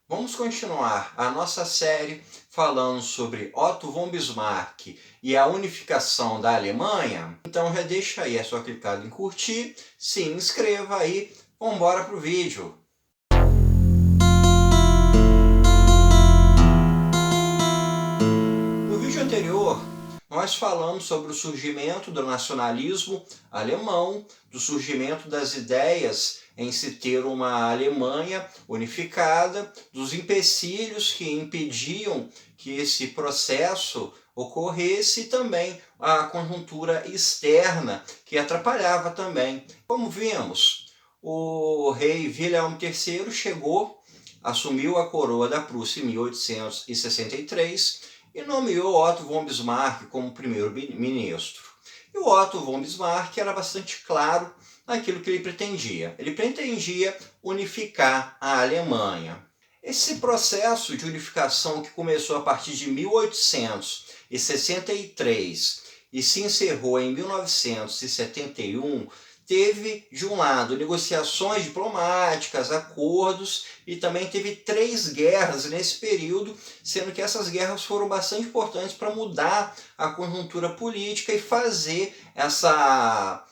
Vamos continuar a nossa série falando sobre Otto von Bismarck e a unificação da Alemanha. Então já deixa aí a sua clicada em curtir, se inscreva aí, vamos embora para o vídeo. No vídeo anterior, nós falamos sobre o surgimento do nacionalismo alemão, do surgimento das ideias em se ter uma Alemanha unificada, dos empecilhos que impediam que esse processo ocorresse e também a conjuntura externa que atrapalhava também. Como vimos, o rei Wilhelm III chegou, assumiu a coroa da Prússia em 1863 e nomeou Otto von Bismarck como primeiro-ministro. E o Otto von Bismarck era bastante claro naquilo que ele pretendia. Ele pretendia unificar a Alemanha. Esse processo de unificação que começou a partir de 1863 e se encerrou em 1971, teve, de um lado, negociações diplomáticas, acordos, e também teve 3 guerras nesse período, sendo que essas guerras foram bastante importantes para mudar a conjuntura política e fazer essa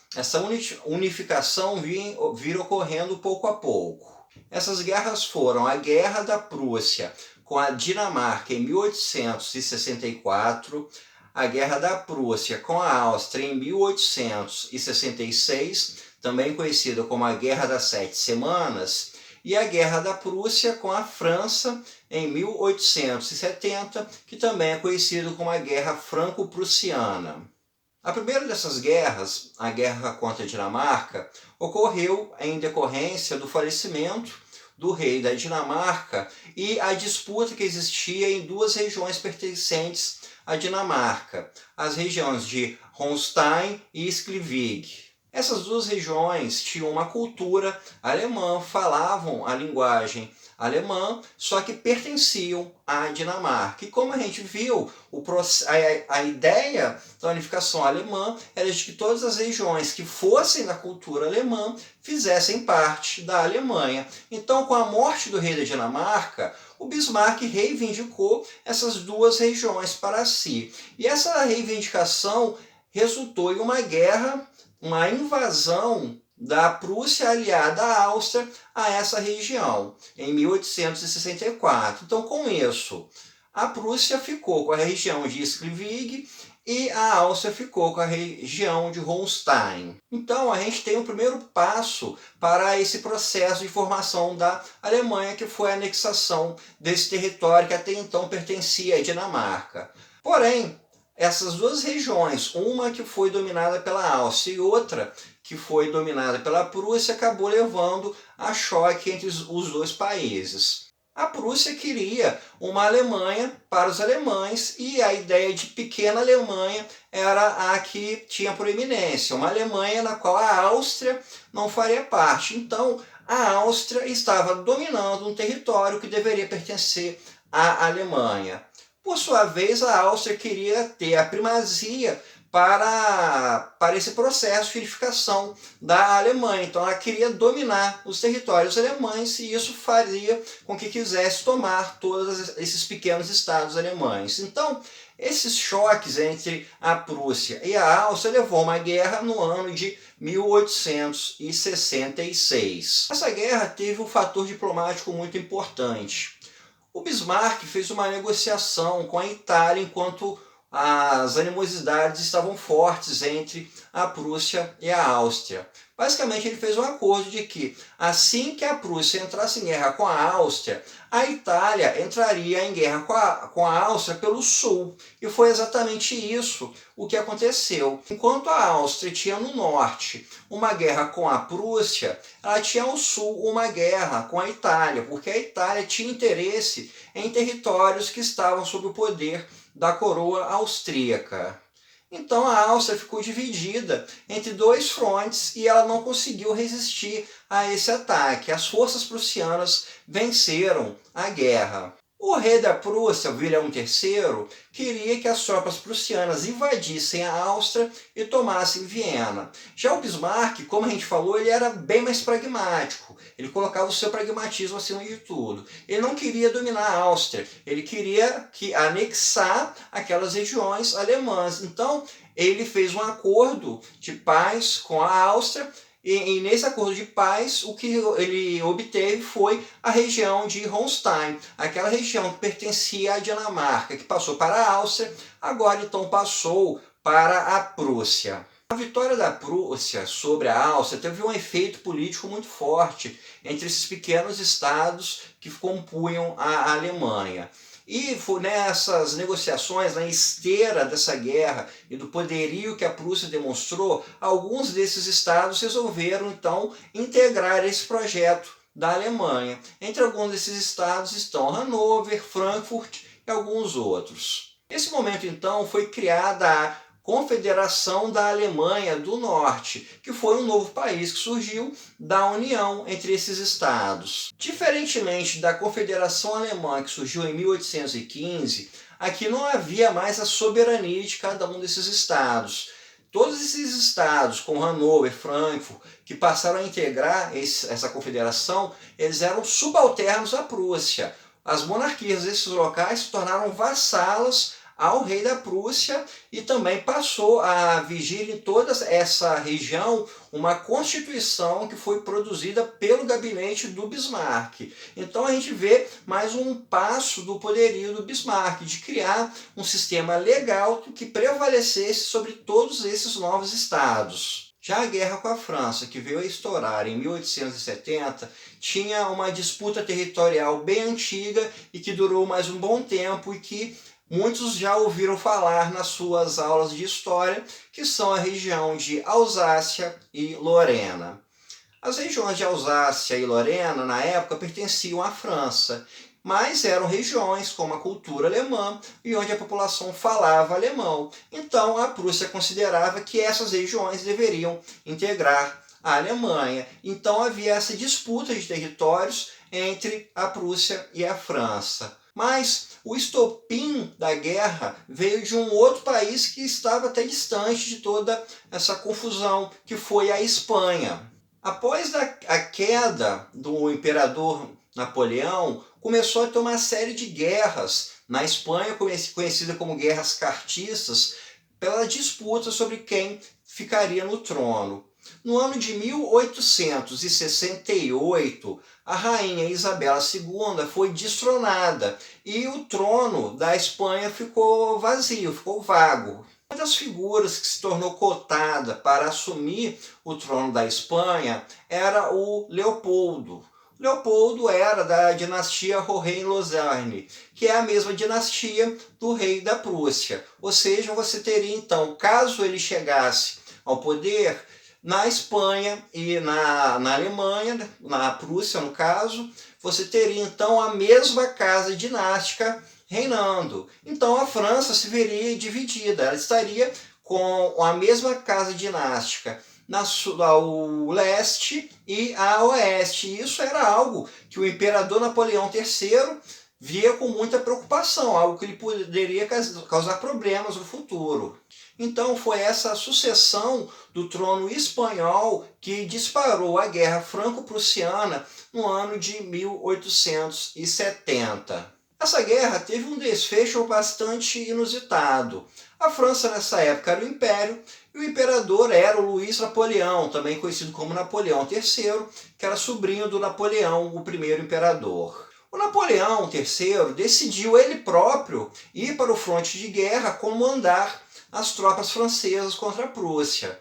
unificação vir ocorrendo pouco a pouco. Essas guerras foram a Guerra da Prússia com a Dinamarca em 1864, a Guerra da Prússia com a Áustria em 1866, também conhecida como a Guerra das 7 Semanas, e a Guerra da Prússia com a França em 1870, que também é conhecida como a Guerra Franco-Prussiana. A primeira dessas guerras, a Guerra contra a Dinamarca, ocorreu em decorrência do falecimento do rei da Dinamarca e a disputa que existia em 2 regiões pertencentes à Dinamarca, as regiões de Holstein e Schleswig. Essas 2 regiões tinham uma cultura alemã, falavam a linguagem alemã, só que pertenciam à Dinamarca. E como a gente viu, a ideia da unificação alemã era de que todas as regiões que fossem da cultura alemã fizessem parte da Alemanha. Então, com a morte do rei da Dinamarca, o Bismarck reivindicou essas 2 regiões para si. E essa reivindicação resultou em uma guerra, uma invasão da Prússia aliada à Áustria a essa região, em 1864. Então, com isso, a Prússia ficou com a região de Schleswig e a Áustria ficou com a região de Holstein. Então, a gente tem o primeiro passo para esse processo de formação da Alemanha, que foi a anexação desse território que até então pertencia à Dinamarca. Porém, essas 2 regiões, uma que foi dominada pela Áustria e outra que foi dominada pela Prússia, acabou levando a choque entre os 2 países. A Prússia queria uma Alemanha para os alemães e a ideia de pequena Alemanha era a que tinha proeminência, uma Alemanha na qual a Áustria não faria parte. Então, a Áustria estava dominando um território que deveria pertencer à Alemanha. Por sua vez, a Áustria queria ter a primazia para esse processo de unificação da Alemanha. Então, ela queria dominar os territórios alemães e isso faria com que quisesse tomar todos esses pequenos estados alemães. Então, esses choques entre a Prússia e a Áustria levou a uma guerra no ano de 1866. Essa guerra teve um fator diplomático muito importante. O Bismarck fez uma negociação com a Itália enquanto as animosidades estavam fortes entre a Prússia e a Áustria. Basicamente, ele fez um acordo de que, assim que a Prússia entrasse em guerra com a Áustria, a Itália entraria em guerra com a Áustria pelo sul. E foi exatamente isso o que aconteceu. Enquanto a Áustria tinha no norte uma guerra com a Prússia, ela tinha ao sul uma guerra com a Itália, porque a Itália tinha interesse em territórios que estavam sob o poder da coroa austríaca. Então a Áustria ficou dividida entre 2 frontes e ela não conseguiu resistir a esse ataque. As forças prussianas venceram a guerra. O rei da Prússia, Wilhelm III, queria que as tropas prussianas invadissem a Áustria e tomassem Viena. Já o Bismarck, como a gente falou, ele era bem mais pragmático. Ele colocava o seu pragmatismo acima de tudo. Ele não queria dominar a Áustria, ele queria anexar aquelas regiões alemãs. Então, ele fez um acordo de paz com a Áustria. E nesse acordo de paz, o que ele obteve foi a região de Holstein, aquela região que pertencia à Dinamarca, que passou para a Áustria, agora então passou para a Prússia. A vitória da Prússia sobre a Áustria teve um efeito político muito forte entre esses pequenos estados que compunham a Alemanha. E foi nessas negociações, na esteira dessa guerra e do poderio que a Prússia demonstrou, alguns desses estados resolveram então integrar esse projeto da Alemanha. Entre alguns desses estados estão Hannover, Frankfurt e alguns outros. Nesse momento então foi criada a Confederação da Alemanha do Norte, que foi um novo país que surgiu da união entre esses estados. Diferentemente da Confederação Alemã, que surgiu em 1815, aqui não havia mais a soberania de cada um desses estados. Todos esses estados, como Hannover, Frankfurt, que passaram a integrar essa confederação, eles eram subalternos à Prússia. As monarquias desses locais se tornaram vassalas ao rei da Prússia e também passou a vigir em toda essa região uma constituição que foi produzida pelo gabinete do Bismarck. Então a gente vê mais um passo do poderio do Bismarck, de criar um sistema legal que prevalecesse sobre todos esses novos estados. Já a guerra com a França, que veio a estourar em 1870, tinha uma disputa territorial bem antiga e que durou mais um bom tempo e que muitos já ouviram falar nas suas aulas de história, que são a região de Alsácia e Lorena. As regiões de Alsácia e Lorena, na época, pertenciam à França, mas eram regiões com uma cultura alemã e onde a população falava alemão. Então, a Prússia considerava que essas regiões deveriam integrar a Alemanha. Então, havia essa disputa de territórios entre a Prússia e a França. Mas o estopim da guerra veio de um outro país que estava até distante de toda essa confusão, que foi a Espanha. Após a queda do imperador Napoleão, começou a ter uma série de guerras na Espanha, conhecida como guerras cartistas, pela disputa sobre quem ficaria no trono. No ano de 1868, a rainha Isabela II foi destronada e o trono da Espanha ficou vazio, ficou vago. Uma das figuras que se tornou cotada para assumir o trono da Espanha era o Leopoldo. Leopoldo era da dinastia Hohenlohe-Lozerne, que é a mesma dinastia do rei da Prússia. Ou seja, você teria então, caso ele chegasse ao poder, na Espanha e na Alemanha, na Prússia no caso, você teria então a mesma casa dinástica reinando. Então a França se veria dividida, ela estaria com a mesma casa dinástica ao leste e a oeste. Isso era algo que o imperador Napoleão III via com muita preocupação, algo que lhe poderia causar problemas no futuro. Então foi essa sucessão do trono espanhol que disparou a Guerra Franco-Prussiana no ano de 1870. Essa guerra teve um desfecho bastante inusitado. A França nessa época era o Império e o imperador era o Luís Napoleão, também conhecido como Napoleão III, que era sobrinho do Napoleão, o primeiro imperador. O Napoleão III decidiu ele próprio ir para o fronte de guerra comandar as tropas francesas contra a Prússia.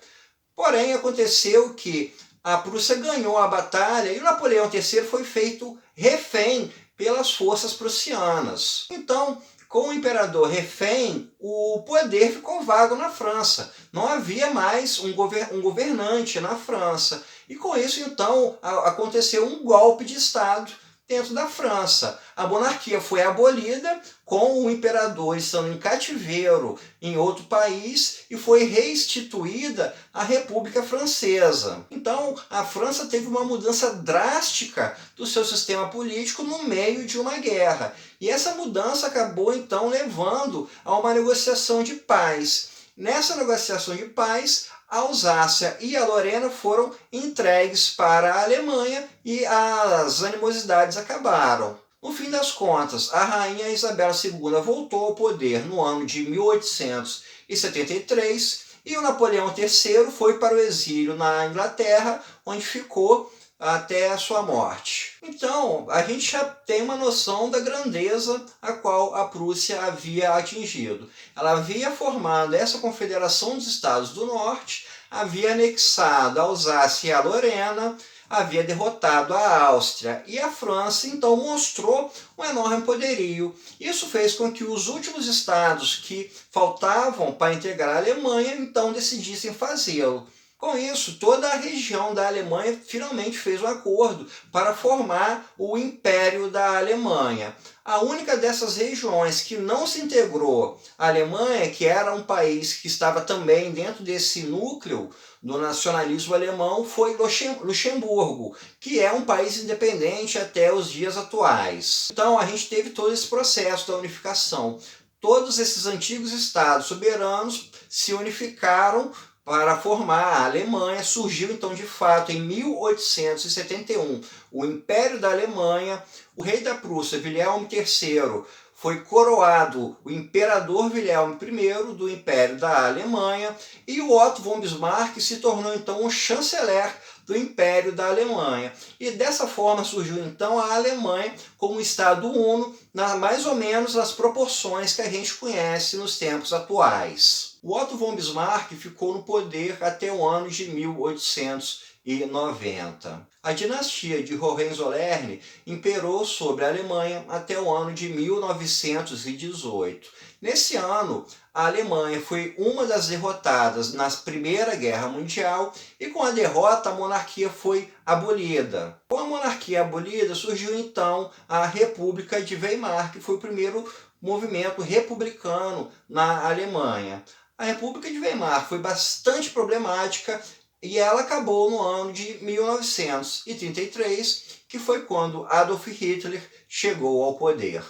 Porém, aconteceu que a Prússia ganhou a batalha e o Napoleão III foi feito refém pelas forças prussianas. Então, com o imperador refém, o poder ficou vago na França. Não havia mais um governante na França. E com isso, então, aconteceu um golpe de Estado dentro da França. A monarquia foi abolida, com o imperador estando em cativeiro em outro país, e foi restituída a República Francesa. Então, a França teve uma mudança drástica do seu sistema político no meio de uma guerra. E essa mudança acabou, então, levando a uma negociação de paz. Nessa negociação de paz, a Alsácia e a Lorena foram entregues para a Alemanha e as animosidades acabaram. No fim das contas, a rainha Isabel II voltou ao poder no ano de 1873 e o Napoleão III foi para o exílio na Inglaterra, onde ficou até a sua morte. Então, a gente já tem uma noção da grandeza a qual a Prússia havia atingido. Ela havia formado essa Confederação dos Estados do Norte, havia anexado a Alsácia e a Lorena, havia derrotado a Áustria, e a França então mostrou um enorme poderio. Isso fez com que os últimos estados que faltavam para integrar a Alemanha então decidissem fazê-lo. Com isso, toda a região da Alemanha finalmente fez um acordo para formar o Império da Alemanha. A única dessas regiões que não se integrou à Alemanha, que era um país que estava também dentro desse núcleo do nacionalismo alemão, foi Luxemburgo, que é um país independente até os dias atuais. Então a gente teve todo esse processo da unificação. Todos esses antigos estados soberanos se unificaram para formar a Alemanha. Surgiu então de fato em 1871 o Império da Alemanha. O rei da Prússia, Wilhelm III, foi coroado o imperador Wilhelm I do Império da Alemanha, e o Otto von Bismarck se tornou então o chanceler do Império da Alemanha. E dessa forma surgiu então a Alemanha como um Estado uno, mais ou menos nas proporções que a gente conhece nos tempos atuais. O Otto von Bismarck ficou no poder até o ano de 1890. A dinastia de Hohenzollern imperou sobre a Alemanha até o ano de 1918. Nesse ano, a Alemanha foi uma das derrotadas na Primeira Guerra Mundial, e com a derrota a monarquia foi abolida. Com a monarquia abolida surgiu então a República de Weimar, que foi o primeiro movimento republicano na Alemanha. A República de Weimar foi bastante problemática e ela acabou no ano de 1933, que foi quando Adolf Hitler chegou ao poder.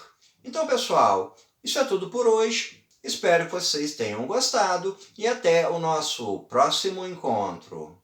Então, pessoal, isso é tudo por hoje. Espero que vocês tenham gostado e até o nosso próximo encontro.